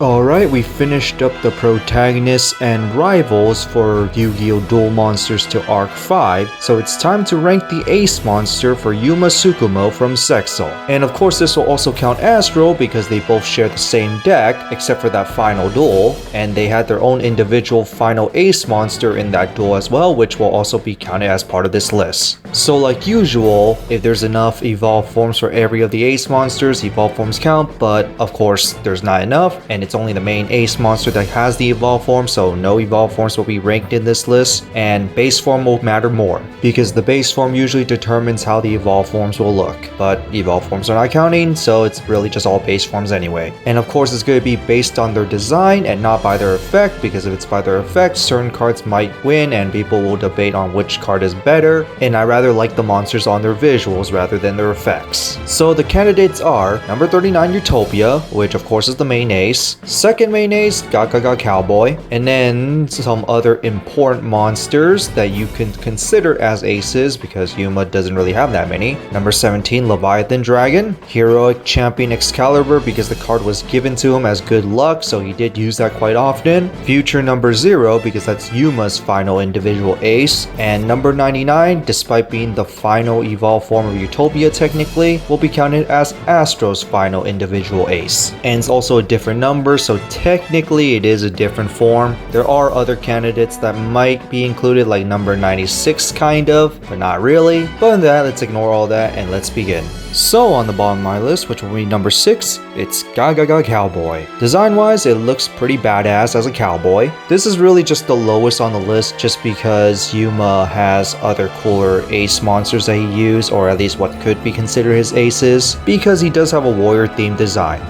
Alright, we finished up the protagonists and rivals for Yu-Gi-Oh! Duel Monsters to Arc 5, so it's time to rank the ace monster for Yuma Tsukumo from Sexal. And of course this will also count Astral because they both share the same deck, except for that final duel, and they had their own individual final ace monster in that duel as well, which will also be counted as part of this list. So like usual, if there's enough evolved forms for every of the ace monsters, evolved forms count, but of course there's not enough, and it's only the main ace monster that has the evolved form, so no evolved forms will be ranked in this list, and base form will matter more, because the base form usually determines how the evolved forms will look, but evolved forms are not counting, so it's really just all base forms anyway. And of course it's going to be based on their design and not by their effect, because if it's by their effect, certain cards might win and people will debate on which card is better, and I rather like the monsters on their visuals rather than their effects. So the candidates are number 39 Utopia, which of course is the main ace, second main ace Gaga Cowboy, and then some other important monsters that you can consider as aces because Yuma doesn't really have that many. Number 17 Leviathan Dragon, Heroic Champion Excalibur because the card was given to him as good luck, so he did use that quite often. Future number 0 because that's Yuma's final individual ace, and number 99, despite being the final evolved form of Utopia technically, will be counted as Astral's final individual ace. And it's also a different number, so technically it is a different form. There are other candidates that might be included, like number 96 kind of, but not really. But in that, let's ignore all that and let's begin. So on the bottom of my list, which will be number 6, it's Gaga Cowboy. Design wise, it looks pretty badass as a cowboy. This is really just the lowest on the list just because Yuma has other cooler ace monsters that he used, or at least what could be considered his aces, because he does have a warrior themed design.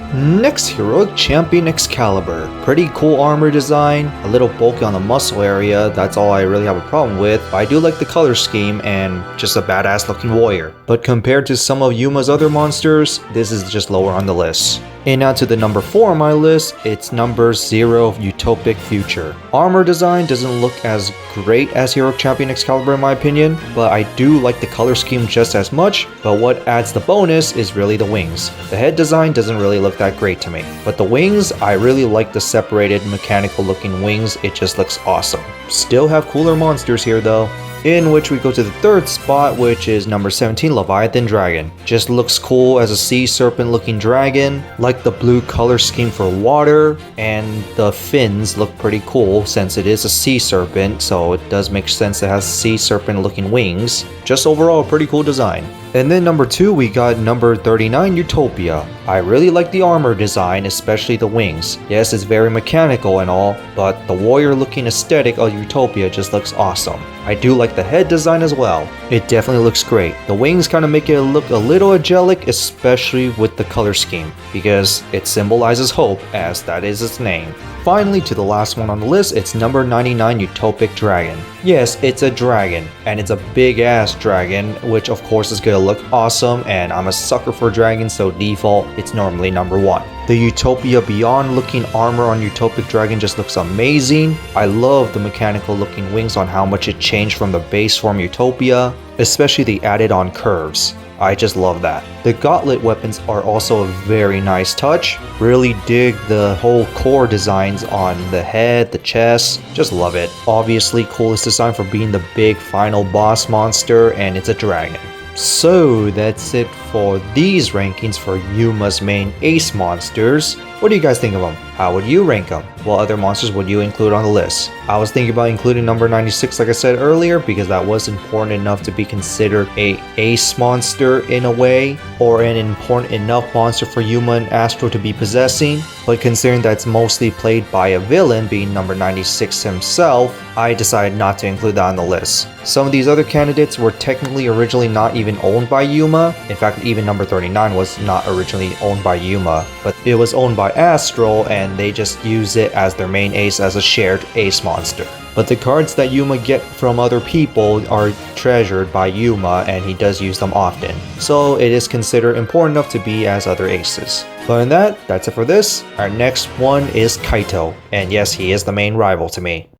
Next, Heroic Champion Excalibur. Pretty cool armor design, a little bulky on the muscle area, that's all I really have a problem with, but I do like the color scheme and just a badass looking warrior. But compared to some of Yuma's other monsters, this is just lower on the list. And now to the number 4 on my list, it's number 0 Utopic Future. Armor design doesn't look as great as Heroic Champion Excalibur in my opinion, but I do like the color scheme just as much, but what adds the bonus is really the wings. The head design doesn't really look that great to me, but the wings, I really like the separated mechanical looking wings, it just looks awesome. Still have cooler monsters here though. In which we go to the third spot, which is number 17 Leviathan Dragon. Just looks cool as a sea serpent looking dragon, like the blue color scheme for water, and the fins look pretty cool since it is a sea serpent, so it does make sense it has sea serpent looking wings. Just overall a pretty cool design. And then number 2 we got number 39 Utopia. I really like the armor design, especially the wings. Yes, it's very mechanical and all, but the warrior looking aesthetic of Utopia just looks awesome. I do like the head design as well. It definitely looks great. The wings kind of make it look a little angelic, especially with the color scheme, because it symbolizes hope as that is its name. Finally, to the last one on the list, it's number 99 Utopic Dragon. Yes, it's a dragon, and it's a big ass dragon, which of course is gonna look awesome, and I'm a sucker for dragons, so default, it's normally number 1. The Utopia Beyond looking armor on Utopic Dragon just looks amazing. I love the mechanical looking wings on how much it changed from the base form Utopia, especially the added on curves. I just love that. The gauntlet weapons are also a very nice touch. Really dig the whole core designs on the head, the chest, just love it. Obviously coolest design for being the big final boss monster, and it's a dragon. So that's it for these rankings for Yuma's main ace monsters. What do you guys think of them? How would you rank them? What other monsters would you include on the list? I was thinking about including number 96 like I said earlier because that was important enough to be considered a ace monster in a way, or an important enough monster for Yuma and Astral to be possessing, but considering that it's mostly played by a villain being number 96 himself, I decided not to include that on the list. Some of these other candidates were technically originally not even owned by Yuma. In fact, even number 39 was not originally owned by Yuma, but it was owned by Astral and they just use it as their main ace as a shared ace monster. But the cards that Yuma get from other people are treasured by Yuma and he does use them often. So it is considered important enough to be as other aces. But in that, that's it for this. Our next one is Kaito. And yes, he is the main rival to me.